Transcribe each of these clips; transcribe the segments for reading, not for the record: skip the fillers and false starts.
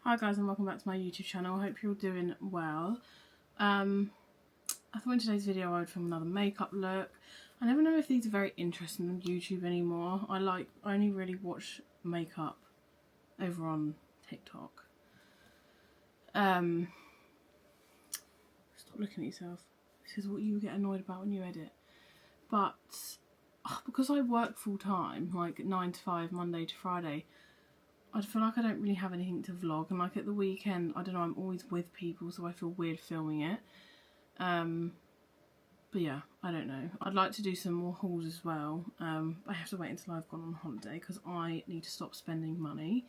Hi guys and welcome back to my YouTube channel. I hope you're all doing well. I thought in today's video I would film another makeup look. I never know if these are very interesting on YouTube anymore. I only really watch makeup over on TikTok. Stop looking at yourself. This is what you get annoyed about when you edit. But because I work full time, like 9 to 5, Monday to Friday, I feel like I don't really have anything to vlog, and like at the weekend, I don't know, I'm always with people, so I feel weird filming it. But yeah, I don't know. I'd like to do some more hauls as well. I have to wait until I've gone on holiday because I need to stop spending money.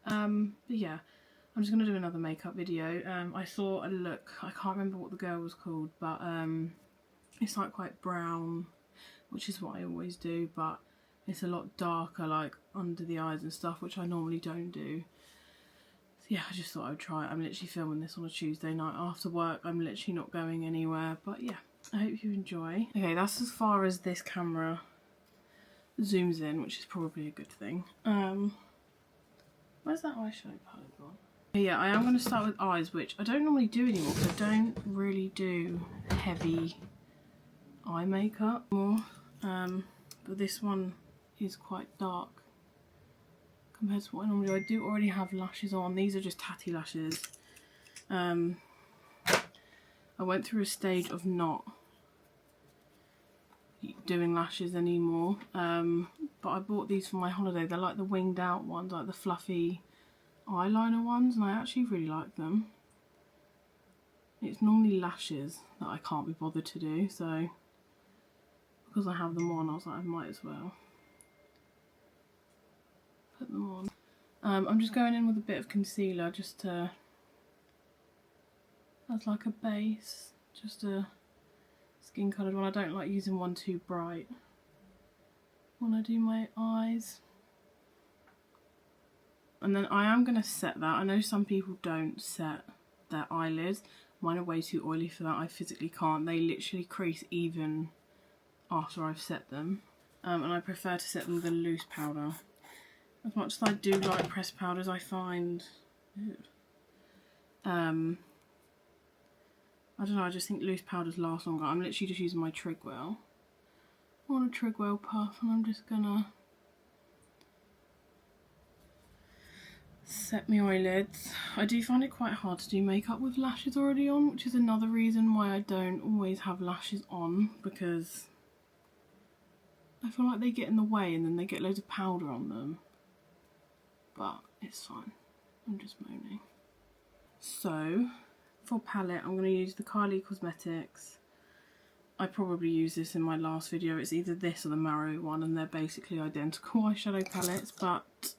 But yeah, I'm just going to do another makeup video. I saw a look, I can't remember what the girl was called, but it's like quite brown, which is what I always do, but it's a lot darker, like under the eyes and stuff, which I normally don't do. So yeah, I just thought I would try it. I'm literally filming this on a Tuesday night after work. I'm literally not going anywhere, but yeah, I hope you enjoy. Okay, that's as far as this camera zooms in, which is probably a good thing. Where's that eyeshadow palette gone? But yeah, I am going to start with eyes, which I don't normally do anymore because I don't really do heavy eye makeup more. But this one is quite dark compared to what I normally do. I do already have lashes on. These are just tatty lashes. I went through a stage of not doing lashes anymore, but I bought these for my holiday. They're like the winged out ones, like the fluffy eyeliner ones, and I actually really like them. It's normally lashes that I can't be bothered to do, so because I have them on, I was like, I might as well put them on. I'm just going in with a bit of concealer just to, as like a base, just a skin coloured one. I don't like using one too bright when I do my eyes. And then I am going to set that. I know some people don't set their eyelids. Mine are way too oily for that. I physically can't. They literally crease even after I've set them. And I prefer to set them with a loose powder. As much as I do like pressed powders, I find, I don't know, I just think loose powders last longer. I'm literally just using my Trigwell. I want a Trigwell puff, and I'm just gonna set my eyelids. I do find it quite hard to do makeup with lashes already on, which is another reason why I don't always have lashes on, because I feel like they get in the way and then they get loads of powder on them. But it's fine, I'm just moaning. So, for palette, I'm going to use the Kylie Cosmetics. I probably used this in my last video. It's either this or the Marrow one, and they're basically identical eyeshadow palettes, but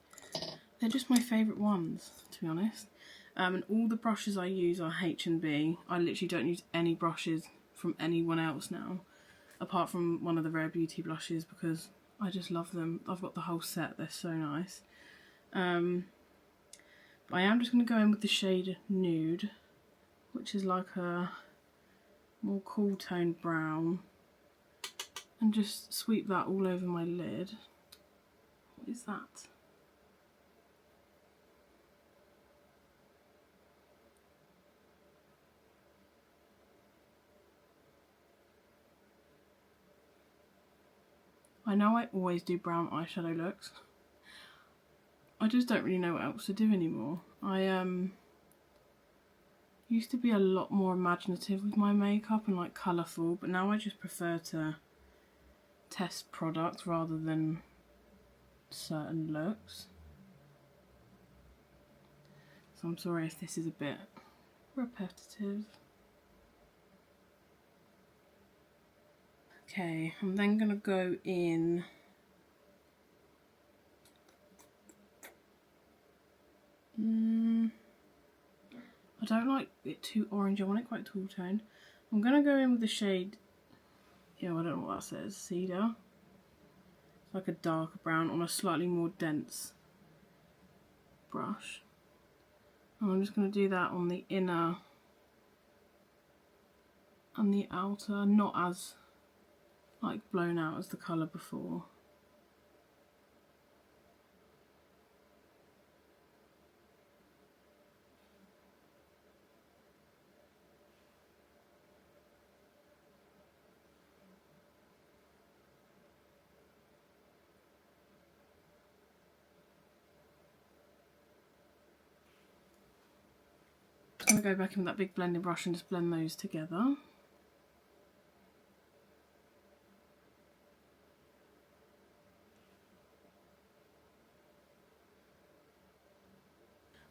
they're just my favourite ones, to be honest. And all the brushes I use are H&B. I literally don't use any brushes from anyone else now, apart from one of the Rare Beauty blushes, because I just love them. I've got the whole set, they're so nice. I am just going to go in with the shade Nude, which is like a more cool toned brown, and just sweep that all over my lid. What is that? I know I always do brown eyeshadow looks. I just don't really know what else to do anymore. I used to be a lot more imaginative with my makeup and like colourful, but now I just prefer to test products rather than certain looks. So I'm sorry if this is a bit repetitive. Okay, I'm then going to go in I don't like it too orange, I want it quite tall toned. I'm going to go in with the shade, I don't know what that says, Cedar. It's like a darker brown on a slightly more dense brush. And I'm just going to do that on the inner and the outer, not as like blown out as the colour before. to go back in with that big blending brush and just blend those together.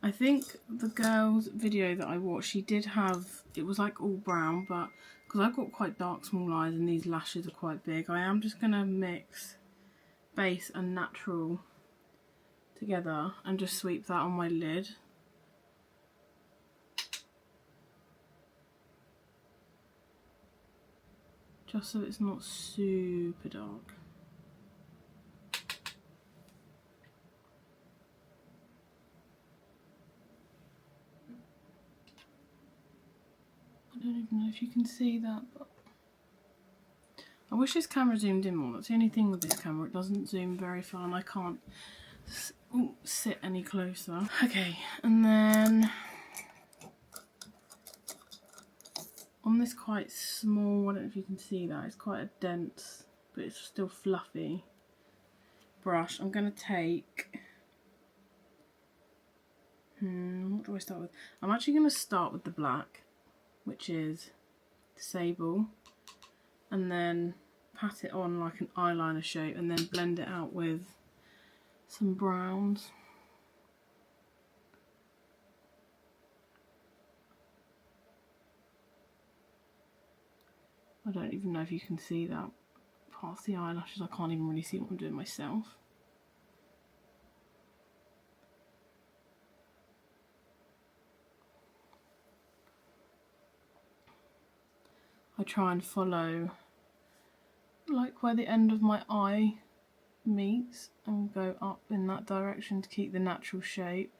I think the girl's video that I watched, she did have, it was like all brown, but because I've got quite dark small eyes and these lashes are quite big, I am just going to mix base and natural together and just sweep that on my lid. Just so it's not super dark. I don't even know if you can see that, but I wish this camera zoomed in more. That's the only thing with this camera, it doesn't zoom very far and I can't sit any closer. Okay, and then on this quite small, I don't know if you can see that, it's quite a dense, but it's still fluffy brush. I'm going to take, what do I start with? I'm actually going to start with the black, which is Sable, and then pat it on like an eyeliner shape and then blend it out with some browns. I don't even know if you can see that past the eyelashes. I can't even really see what I'm doing myself. I try and follow like where the end of my eye meets and go up in that direction to keep the natural shape.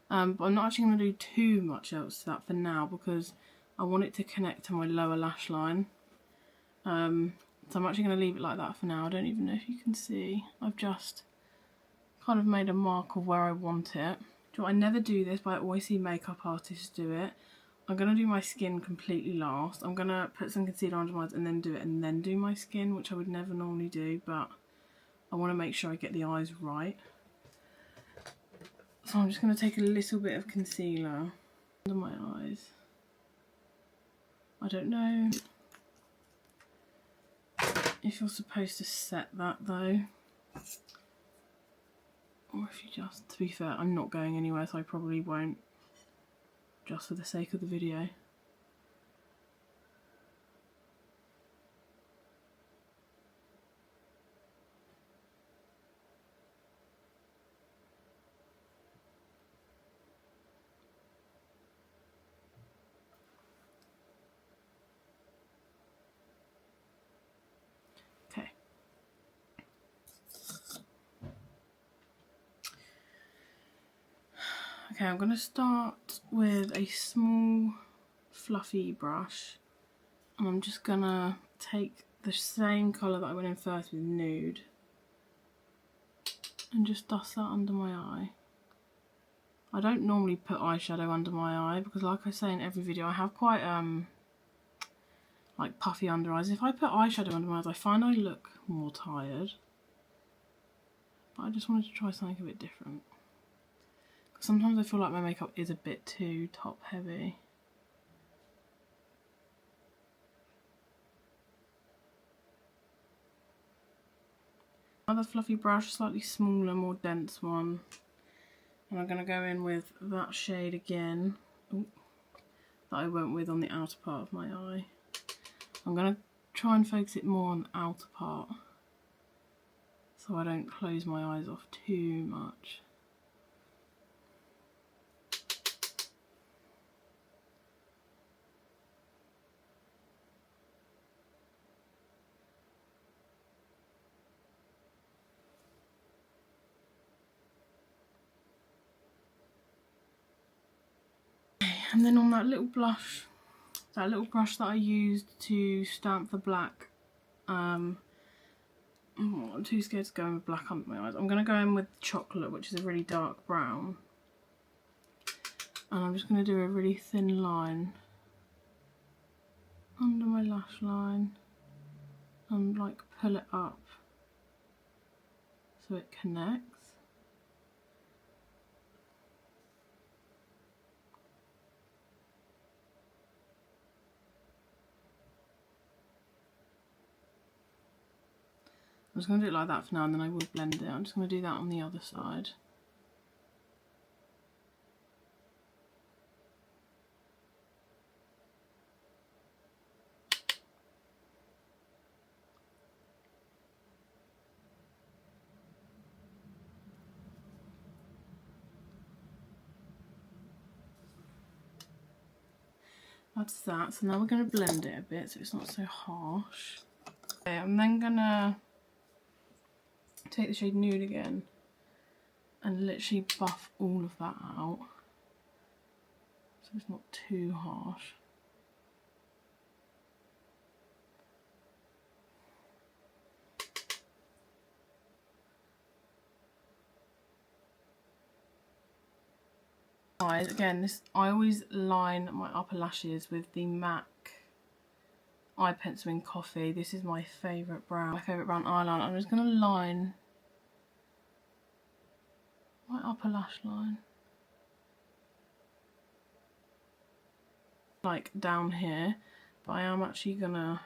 But I'm not actually going to do too much else to that for now because I want it to connect to my lower lash line. So I'm actually going to leave it like that for now. I don't even know if you can see. I've just kind of made a mark of where I want it. Do you know what, I never do this, but I always see makeup artists do it. I'm going to do my skin completely last. I'm going to put some concealer under my eyes and then do it and then do my skin, which I would never normally do, but I want to make sure I get the eyes right. So I'm just going to take a little bit of concealer under my eyes. I don't know if you're supposed to set that though, or if you just, to be fair, I'm not going anywhere so I probably won't, just for the sake of the video. Okay. Okay, I'm going to start with a small fluffy brush and I'm just going to take the same colour that I went in first with Nude and just dust that under my eye. I don't normally put eyeshadow under my eye because, like I say in every video, I have quite like puffy under eyes. If I put eyeshadow under my eyes I find I look more tired, but I just wanted to try something a bit different. Sometimes I feel like my makeup is a bit too top heavy. Another fluffy brush, slightly smaller, more dense one. And I'm going to go in with that shade again, that I went with on the outer part of my eye. I'm going to try and focus it more on the outer part so I don't close my eyes off too much. And then on that little brush that I used to stamp the black, I'm too scared to go in with black under my eyes. I'm going to go in with chocolate, which is a really dark brown. And I'm just going to do a really thin line under my lash line and like pull it up so it connects. just going to do it like that for now, and then I will blend it. I'm just going to do that on the other side. That's that. So now we're going to blend it a bit so it's not so harsh. Okay, I'm then going to take the shade Nude again and literally buff all of that out so it's not too harsh. Again, I always line my upper lashes with the MAC eye pencil in Coffee. This is my favourite brown eyeliner. I'm just going to line my upper lash line like down here, but I am actually going to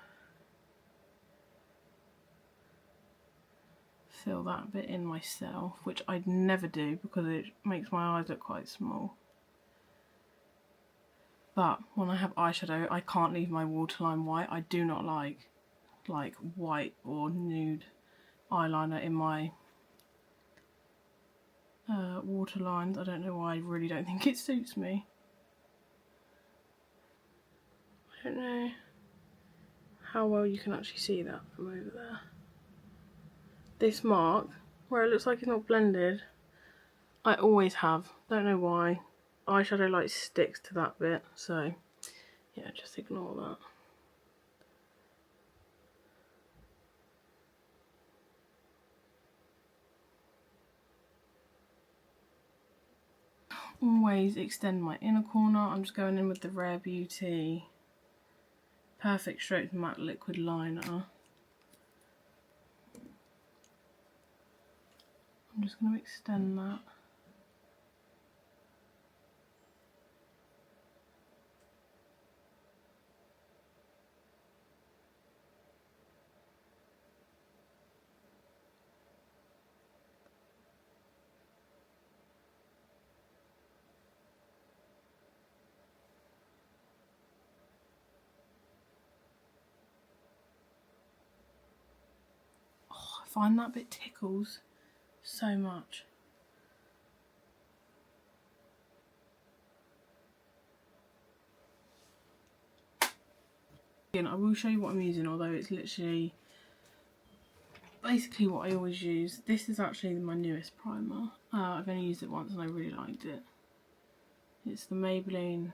fill that bit in myself, which I'd never do because it makes my eyes look quite small. But when I have eyeshadow, I can't leave my waterline white. I do not like white or nude eyeliner in my waterlines. I don't know why, I really don't think it suits me. I don't know how well you can actually see that from over there. This mark, where it looks like it's not blended, I always have. Don't know why. Eyeshadow like sticks to that bit, so yeah, just ignore that. Always extend my inner corner. I'm just going in with the Rare Beauty Perfect Strokes Matte Liquid Liner. I'm just going to extend that. I find that bit tickles so much. Again, I will show you what I'm using, although it's literally basically what I always use. This is actually my newest primer. I've only used it once and I really liked it. It's the Maybelline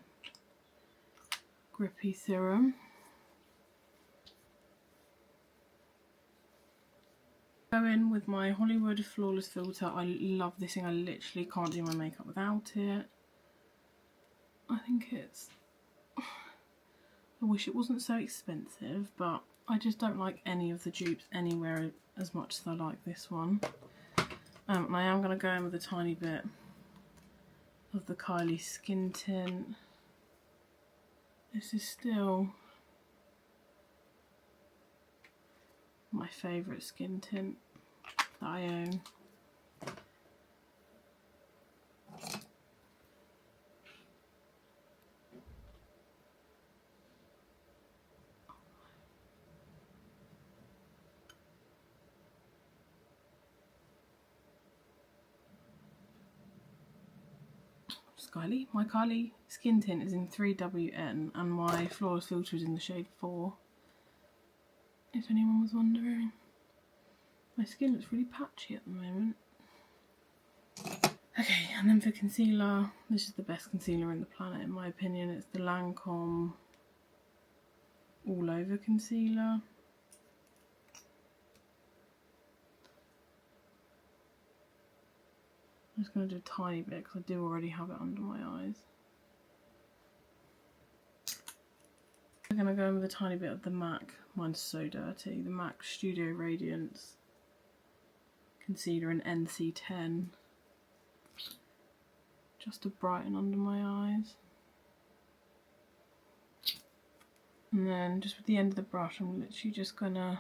Grippy Serum. Go in with my Hollywood Flawless Filter. I love this thing. I literally can't do my makeup without it. I think it's... I wish it wasn't so expensive, but I just don't like any of the dupes anywhere as much as I like this one. And I am going to go in with a tiny bit of the Kylie Skin Tint. This is still my favourite skin tint that I own. Kylie. My Kylie skin tint is in 3WN and my Flawless Filter is in the shade 4. If anyone was wondering. My skin looks really patchy at the moment. Okay, and then for concealer, this is the best concealer in the planet in my opinion. It's the Lancome All Over Concealer. I'm just going to do a tiny bit because I do already have it under my eyes. I'm going to go in with a tiny bit of the MAC, mine's so dirty, the MAC Studio Radiance Concealer in NC10. Just to brighten under my eyes. And then just with the end of the brush I'm literally just going to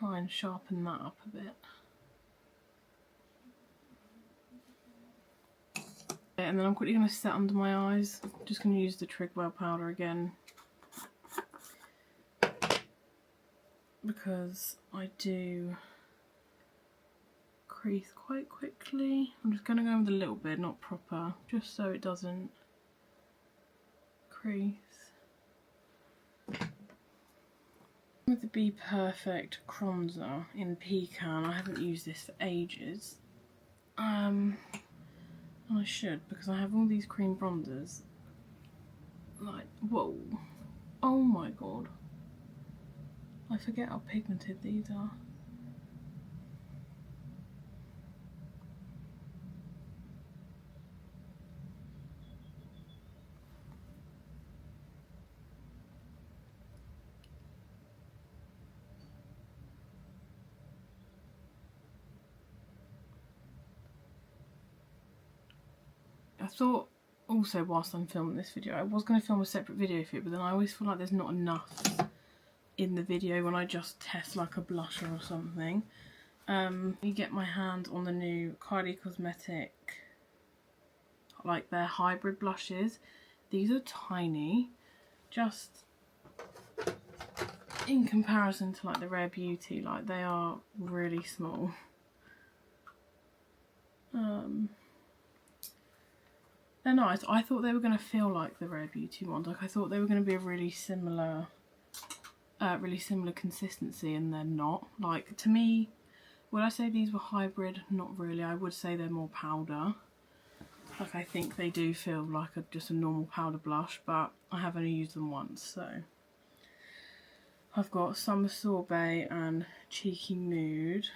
try and sharpen that up a bit. And then I'm quickly going to set under my eyes. Just going to use the Trigwell powder again, because I do crease quite quickly. I'm just going to go with a little bit, not proper, just so it doesn't crease. With the Be Perfect Bronzer in Pecan, I haven't used this for ages. And I should, because I have all these cream bronzers. Like, whoa. Oh my god. I forget how pigmented these are. I thought also whilst I'm filming this video, I was going to film a separate video for it, but then I always feel like there's not enough in the video when I just test like a blusher or something. You get my hand on the new Kylie Cosmetic, like their hybrid blushes. These are tiny, just in comparison to like the Rare Beauty, like they are really small. They're nice. I thought they were going to feel like the Rare Beauty ones. Like I thought they were going to be a really similar consistency, and they're not. Like, to me, would I say these were hybrid? Not really. I would say they're more powder. Like, I think they do feel like just a normal powder blush, but I have only used them once, so. I've got Summer Sorbet and Cheeky Mood.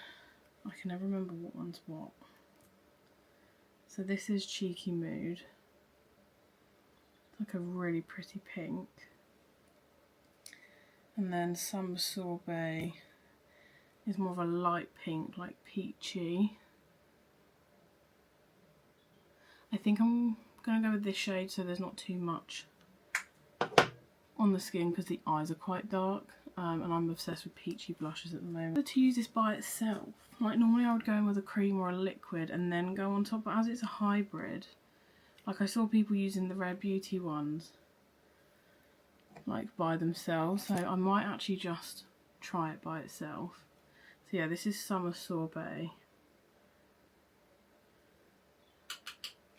I can never remember what one's what. So this is Cheeky Mood. It's like a really pretty pink. And then Summer Sorbet is more of a light pink, like peachy. I think I'm going to go with this shade so there's not too much on the skin, because the eyes are quite dark. And I'm obsessed with peachy blushes at the moment. To use this by itself, like normally I would go in with a cream or a liquid and then go on top, but as it's a hybrid, like I saw people using the Rare Beauty ones like by themselves, so I might actually just try it by itself. So yeah, this is Summer Sorbet.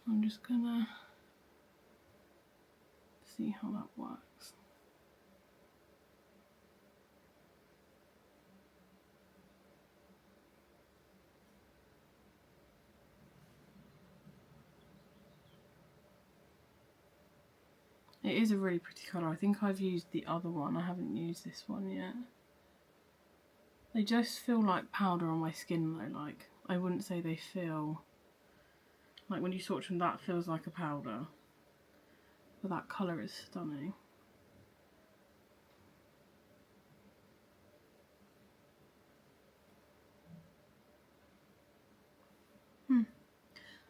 I'm just gonna see how that works. It is a really pretty colour. I think I've used the other one. I haven't used this one yet. They just feel like powder on my skin though. Like, I wouldn't say they feel like, when you swatch them, that feels like a powder. But that colour is stunning.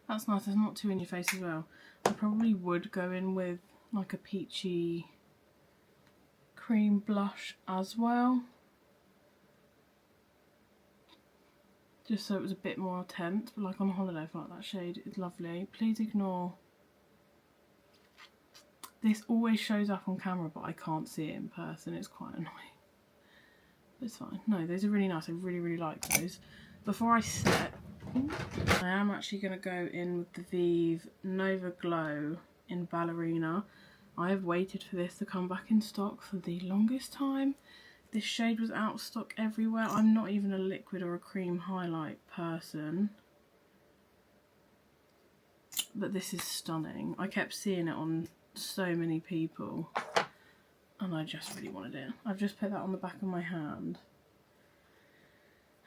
That's nice. It's not too in your face as well. I probably would go in with like a peachy cream blush as well, just so it was a bit more intense. But like on holiday, I feel like that shade is lovely. Please ignore, this always shows up on camera but I can't see it in person. It's quite annoying, but it's fine. No, those are really nice. I really like those. Before I set, I am actually going to go in with the Vive Nova Glow in Ballerina. I have waited for this to come back in stock for the longest time. This shade was out of stock everywhere. I'm not even a liquid or a cream highlight person, but this is stunning. I kept seeing it on so many people and I just really wanted it. I've just put that on the back of my hand.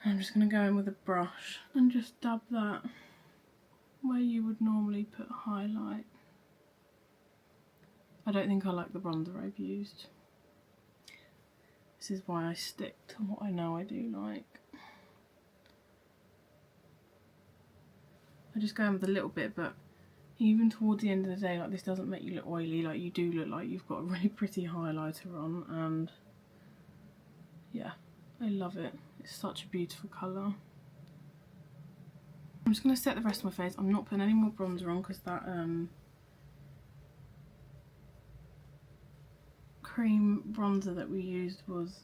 I'm just going to go in with a brush and just dab that where you would normally put highlight. I don't think I like the bronzer I've used. This is why I stick to what I know I do like. I just go in with a little bit, but even towards the end of the day, like, this doesn't make you look oily. Like, you do look like you've got a really pretty highlighter on, and yeah, I love it. It's such a beautiful colour. I'm just going to set the rest of my face. I'm not putting any more bronzer on because that cream bronzer that we used was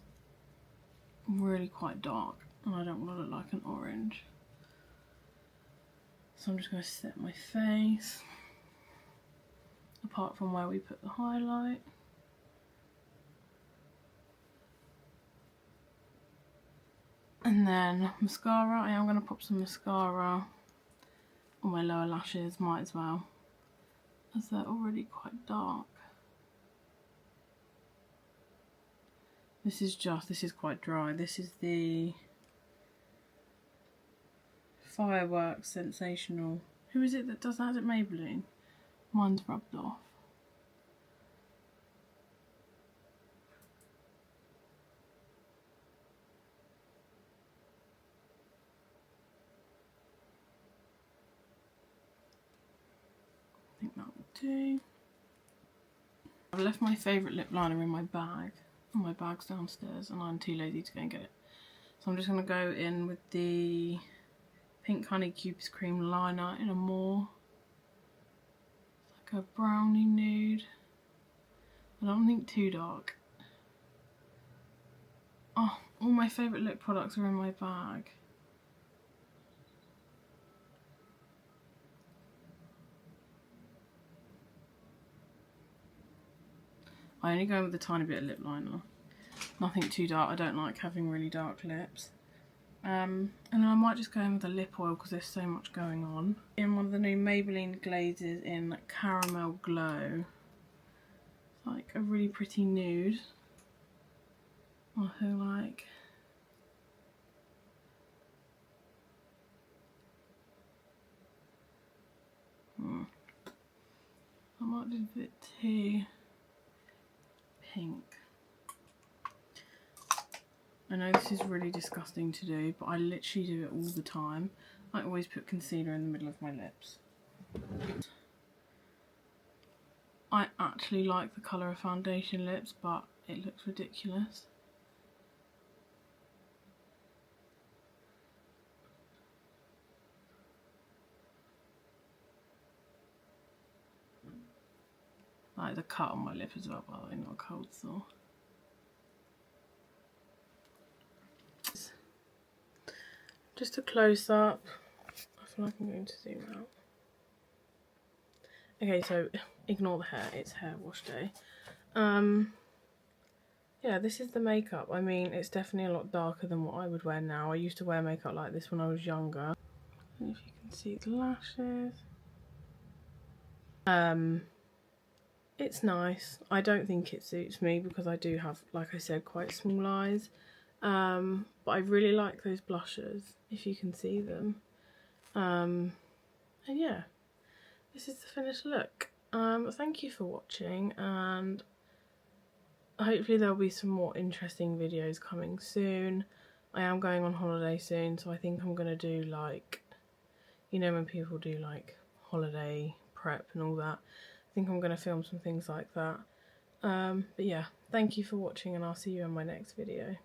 really quite dark and I don't want to look like an orange. So I'm just going to set my face, apart from where we put the highlight. And then mascara, I am going to pop some mascara on my lower lashes, might as well, as they're already quite dark. This is quite dry. This is the Fireworks Sensational. Who is it that does that? Is it Maybelline? Mine's rubbed off. I think that will do. I've left my favourite lip liner in my bag. My bag's downstairs and I'm too lazy to go and get it. So I'm just going to go in with the Pink Honey Cupid's Cream liner in a more, it's like a brownie nude. I don't think too dark. Oh, all my favourite lip products are in my bag. I only go in with a tiny bit of lip liner. Nothing too dark. I don't like having really dark lips. And then I might just go in with a lip oil because there's so much going on. In one of the new Maybelline glazes in Caramel Glow. It's like a really pretty nude. I feel like I might do a bit too pink. I know this is really disgusting to do, but I literally do it all the time. I always put concealer in the middle of my lips. I actually like the colour of foundation lips, but it looks ridiculous. Like the cut on my lip as well, by the way, not a cold sore. Just a close up. I feel like I'm going to zoom out. Okay, so ignore the hair, it's hair wash day. Yeah, this is the makeup. I mean, it's definitely a lot darker than what I would wear now. I used to wear makeup like this when I was younger. And if you can see the lashes. It's nice. I don't think it suits me because I do have, like I said, quite small eyes. But I really like those blushes, if you can see them. And yeah, this is the finished look. Thank you for watching, and hopefully there'll be some more interesting videos coming soon. I am going on holiday soon, so I think I'm going to do like, you know when people do like holiday prep and all that. I think I'm going to film some things like that. But yeah, thank you for watching and I'll see you in my next video.